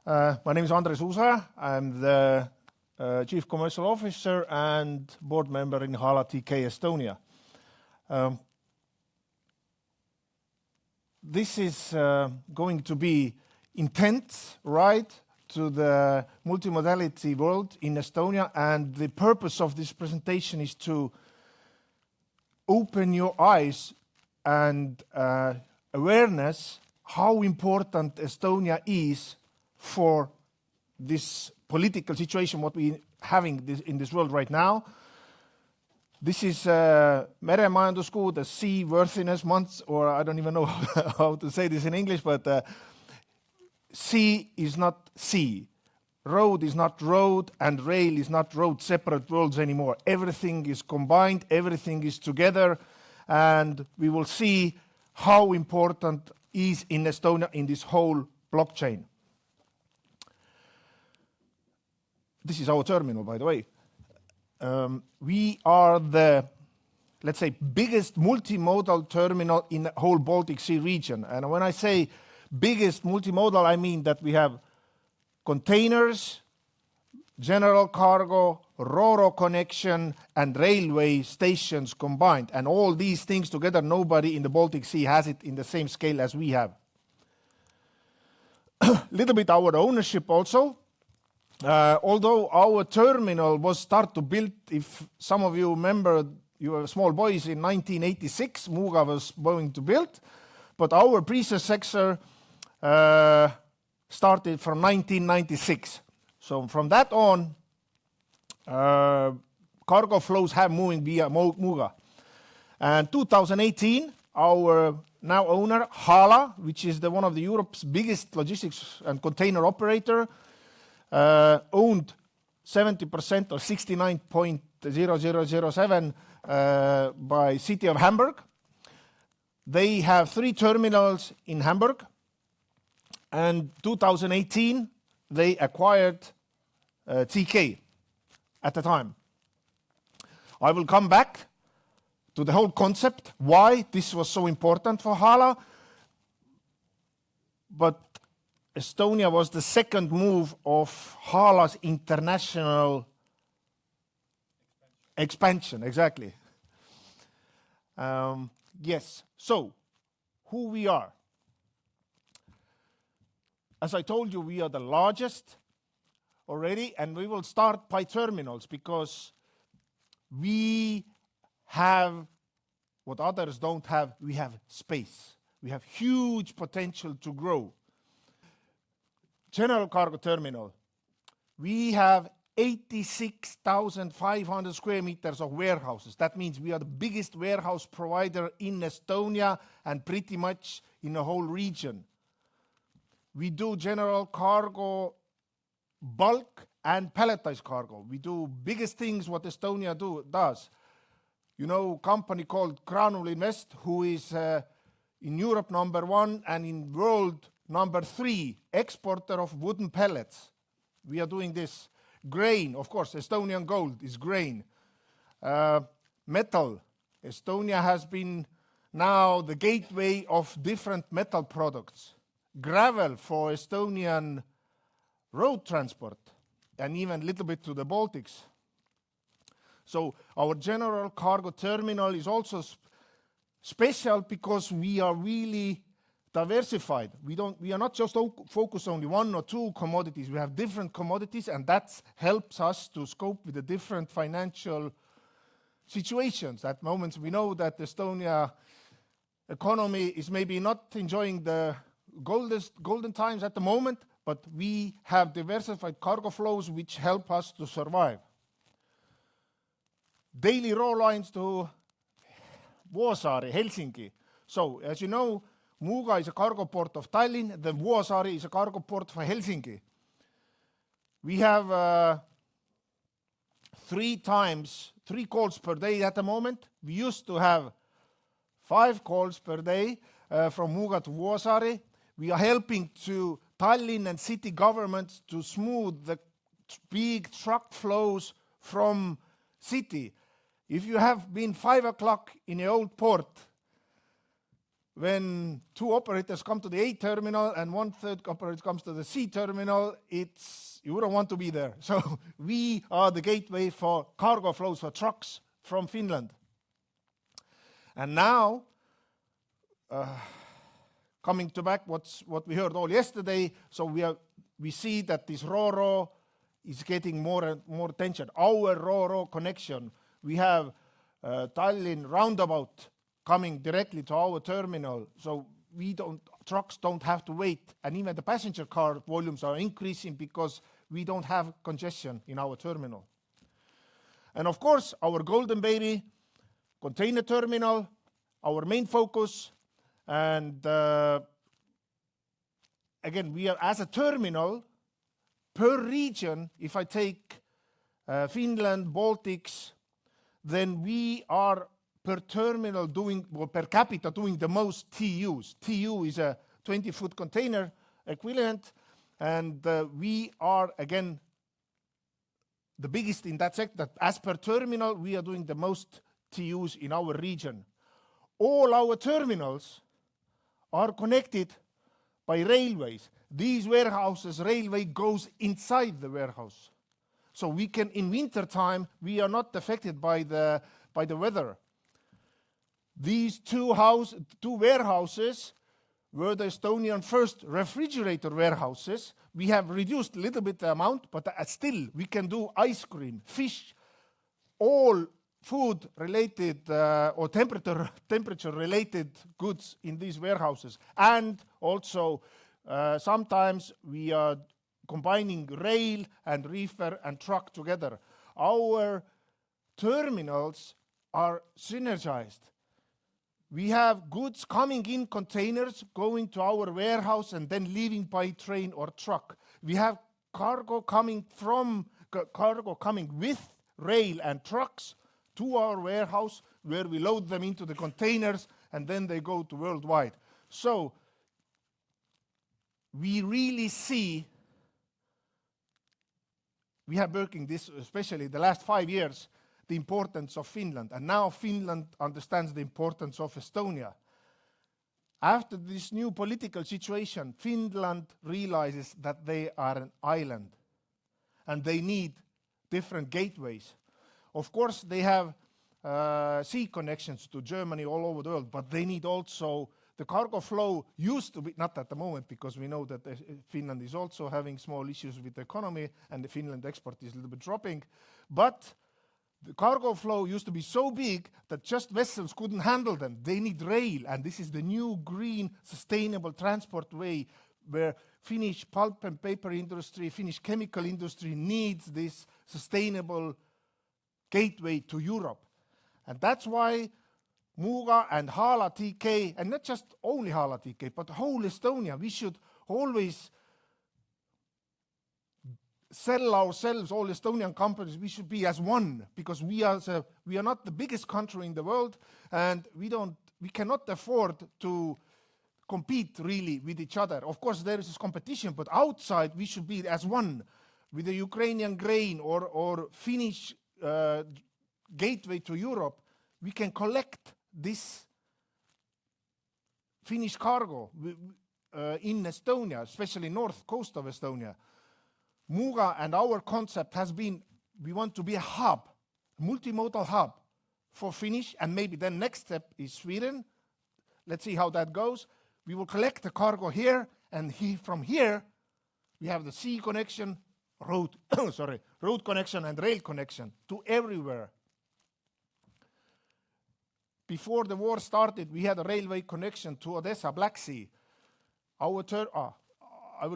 My name is Andres Uusoja. I'm the Chief Commercial Officer and board member in HHLA TK Estonia. This is going to be intense ride to the multimodality world in Estonia, and the purpose of this presentation is to open your eyes and awareness how important Estonia is for this political situation what we having in this world right now. This is Meremajanduse, the seaworthiness month, or I don't even know how to say this in English, but sea is not sea, road is not road, and rail is not road, separate worlds anymore. Everything is combined, everything is together, and we will see how important is in Estonia in this whole blockchain. This is our terminal, by the way. We are the, let's say, biggest multimodal terminal in the whole Baltic Sea region. And when I say biggest multimodal, I mean that we have containers, general cargo, ro-ro connection, and railway stations combined. And all these things together, nobody in the Baltic Sea has it in the same scale as we have. Little bit our ownership also. Although our terminal was started to build, if some of you remember, you were small boys, in 1986, Muuga was going to build, but our predecessor started from 1996. So from that on, cargo flows have moving via Muuga. And 2018, our now owner, HHLA, which is one of Europe's biggest logistics and container operator, owned 70% or 69.0007 by City of Hamburg. They have 3 terminals in Hamburg, and 2018 they acquired TK at the time. I will come back to the whole concept, why this was so important for HHLA, but Estonia was the second move of HHLA's international expansion. Exactly. Yes. So, who we are? As I told you, we are the largest already, and we will start by terminals because we have what others don't have. We have space. We have huge potential to grow. General cargo terminal. We have 86,500 square meters of warehouses. That means we are the biggest warehouse provider in Estonia and pretty much in the whole region. We do general cargo, bulk and palletized cargo. We do biggest things what Estonia does. You know, a company called Granul Invest, who is in Europe #1 and in world #3 exporter of wooden pellets. We are doing this. Grain, of course, Estonian gold is grain. Metal. Estonia has been now the gateway of different metal products. Gravel for Estonian road transport and even a little bit to the Baltics. So our general cargo terminal is also special because we are really diversified. We are not just focused on only 1 or 2 commodities. We have different commodities, and that helps us to cope with the different financial situations. At moments we know that Estonia economy is maybe not enjoying the golden times at the moment, but we have diversified cargo flows which help us to survive. Daily raw lines to Vuosaari, Helsinki. So, as you know, Muuga is a cargo port of Tallinn, the Vuosaari is a cargo port for Helsinki. We have 3 calls per day at the moment. We used to have 5 calls per day from Muuga to Vuosaari. We are helping to Tallinn and city governments to smooth the big truck flows from city. If you have been 5 o'clock in the old port, when two operators come to the A terminal and one third operator comes to the C terminal, you don't want to be there. So we are the gateway for cargo flows for trucks from Finland. And now, coming to back what we heard all yesterday, so we see that this RoRo is getting more and more attention. Our RoRo connection, we have Tallinn roundabout coming directly to our terminal, so trucks don't have to wait, and even the passenger car volumes are increasing because we don't have congestion in our terminal. And of course, our golden baby, container terminal, our main focus, and again, we are as a terminal per region. If I take Finland, Baltics, then we are per terminal per capita doing the most TUs. TU is a 20-foot container equivalent, and we are again the biggest in that sector. As per terminal, we are doing the most TUs in our region. All our terminals are connected by railways. These warehouses, railway goes inside the warehouse. So we can, in winter time, we are not affected by the weather. These two warehouses were the Estonian first refrigerator warehouses. We have reduced a little bit the amount, but still we can do ice cream, fish, all food-related or temperature-related goods in these warehouses. And also, sometimes we are combining rail and reefer and truck together. Our terminals are synergized. We have goods coming in containers, going to our warehouse, and then leaving by train or truck. We have cargo coming with rail and trucks to our warehouse, where we load them into the containers, and then they go to worldwide. So we really see, we have working this, especially the last 5 years, the importance of Finland. And now Finland understands the importance of Estonia. After this new political situation, Finland realizes that they are an island and they need different gateways. Of course, they have sea connections to Germany all over the world, but they need also the cargo flow used to be, not at the moment, because we know that Finland is also having small issues with the economy and the Finland export is a little bit dropping. But the cargo flow used to be so big that just vessels couldn't handle them. They need rail, and this is the new green sustainable transport way where Finnish pulp and paper industry, Finnish chemical industry needs this sustainable gateway to Europe. And that's why Muuga and HHLA TK, and not just only HHLA TK, but whole Estonia, we should always sell ourselves, all Estonian companies, we should be as one, because we are not the biggest country in the world, and we cannot afford to compete really with each other. Of course, there is this competition, but outside we should be as one with the Ukrainian grain or Finnish gateway to Europe. We can collect this Finnish cargo in Estonia, especially north coast of Estonia. Muuga and our concept has been, we want to be a hub, a multimodal hub for Finnish, and maybe then next step is Sweden. Let's see how that goes. We will collect the cargo here, and from here we have the sea connection, road connection and rail connection to everywhere. Before the war started, we had a railway connection to Odessa, Black Sea. I will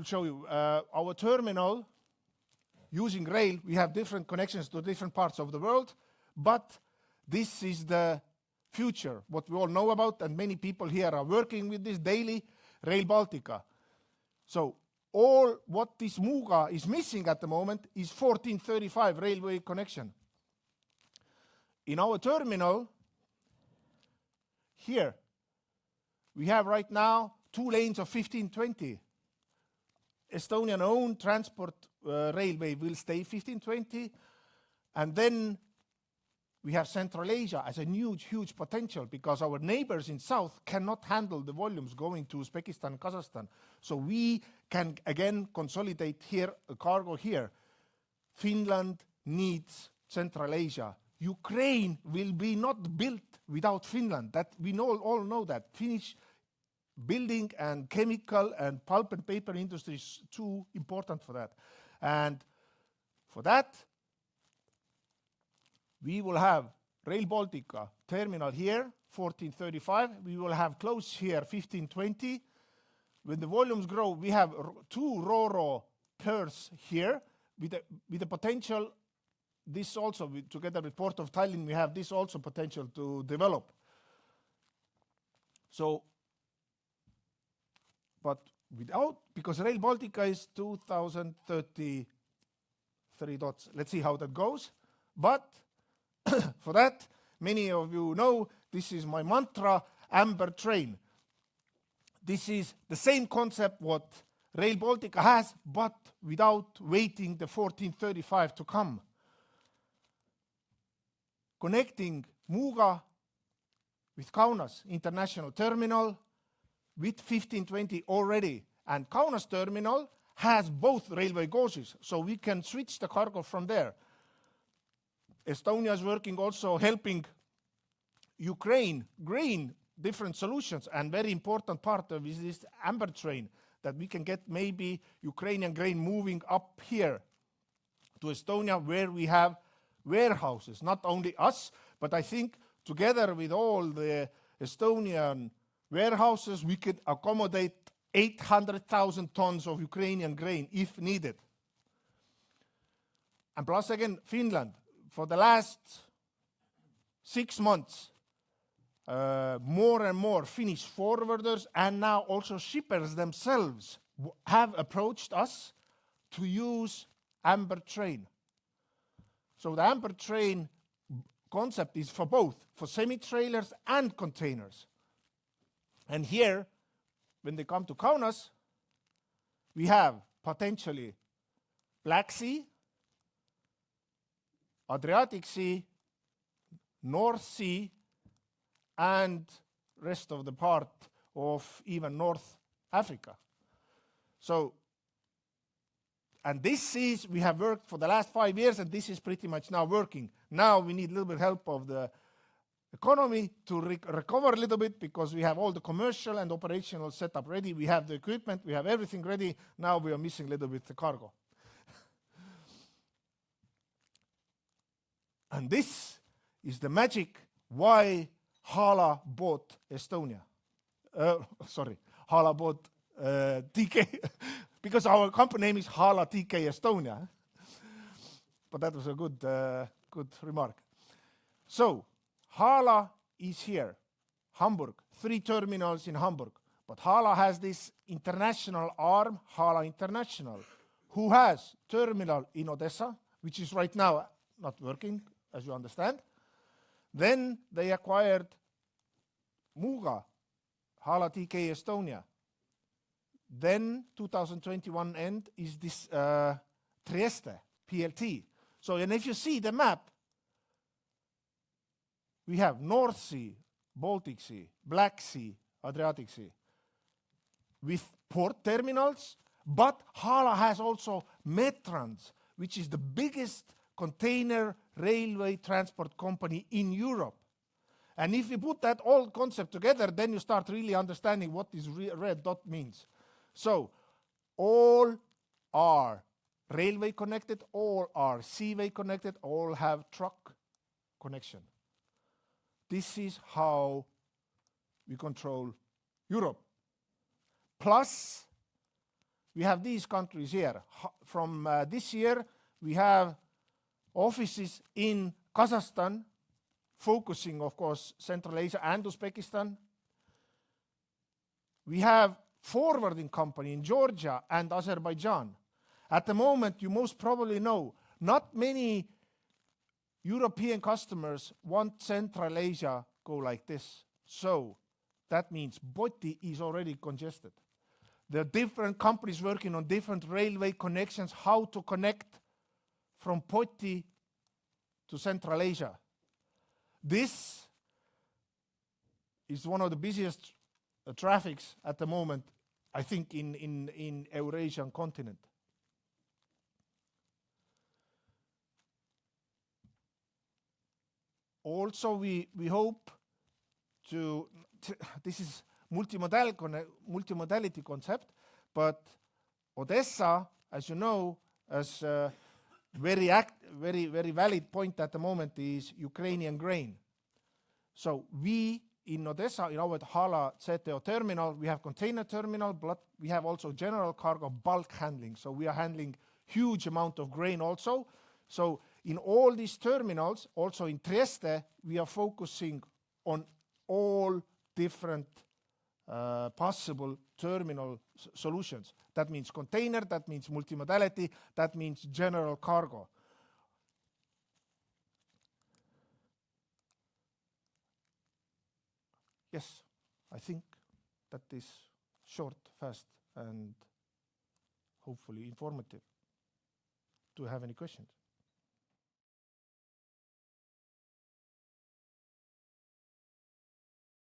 show you. Our terminal, using rail, we have different connections to different parts of the world, but this is the future, what we all know about, and many people here are working with this daily, Rail Baltica. So all what this Muuga is missing at the moment is 1435 railway connection. In our terminal, here, we have right now 2 lanes of 1520. Estonian owned transport railway will stay 1520, and then we have Central Asia as a huge potential because our neighbors in south cannot handle the volumes going to Uzbekistan, Kazakhstan. So we can again consolidate here, cargo here. Finland needs Central Asia. Ukraine will be not built without Finland. That we all know that. Finnish building and chemical and pulp and paper industry is too important for that. And for that, we will have Rail Baltica terminal here, 1435. We will have close here, 1520. When the volumes grow, we have 2 RoRo pairs here with the potential. This also, together with Port of Tallinn, we have this also potential to develop. So, but because Rail Baltica is 2033 dots. Let's see how that goes. But for that, many of you know, this is my mantra, Amber Train. This is the same concept what Rail Baltica has, but without waiting the 1435 to come. Connecting Muuga with Kaunas International Terminal with 1520 already. And Kaunas Terminal has both railway gauges, so we can switch the cargo from there. Estonia is working also helping Ukraine grain different solutions, and very important part of is this Amber Train, that we can get maybe Ukrainian grain moving up here to Estonia where we have warehouses, not only us, but I think together with all the Estonian warehouses we could accommodate 800,000 tons of Ukrainian grain if needed. And plus again, Finland. For the last 6 months, more and more Finnish forwarders and now also shippers themselves have approached us to use Amber Train. So the Amber Train concept is for both, for semi-trailers and containers. And here, when they come to Kaunas, we have potentially Black Sea, Adriatic Sea, North Sea, and rest of the part of even North Africa. So, and this is, we have worked for the last 5 years, and this is pretty much now working. Now we need a little bit help of the economy to recover a little bit, because we have all the commercial and operational setup ready. We have the equipment, we have everything ready. Now we are missing a little bit the cargo. And this is the magic why HHLA bought Estonia. HHLA bought TK, because our company name is HHLA TK Estonia. But that was a good remark. So, HHLA is here, Hamburg, 3 terminals in Hamburg. But HHLA has this international arm, HHLA International, who has terminal in Odessa, which is right now not working, as you understand. Then they acquired Muuga, HHLA TK Estonia. Then 2021 end is this Trieste, PLT. So, and if you see the map, we have North Sea, Baltic Sea, Black Sea, Adriatic Sea, with port terminals, but HHLA has also Metrans, which is the biggest container railway transport company in Europe. And if you put that all concept together, then you start really understanding what this red dot means. So, all are railway connected, all are seaway connected, all have truck connection. This is how we control Europe. Plus, we have these countries here. From this year, we have offices in Kazakhstan, focusing, of course, Central Asia and Uzbekistan. We have forwarding company in Georgia and Azerbaijan. At the moment, you most probably know, not many European customers want Central Asia go like this. So that means Poti is already congested. There are different companies working on different railway connections, how to connect from Poti to Central Asia. This is one of the busiest traffics at the moment, I think, in Eurasian continent. Also, we hope to this is multimodality concept, but Odessa, as you know, as a very valid point at the moment is Ukrainian grain. So we in Odessa, in our HHLA TK terminal, we have container terminal, but we have also general cargo bulk handling. So we are handling huge amount of grain also. So in all these terminals, also in Trieste, we are focusing on all different possible terminal solutions. That means container, that means multimodality, that means general cargo. Yes, I think that is short, fast, and hopefully informative. Do you have any questions?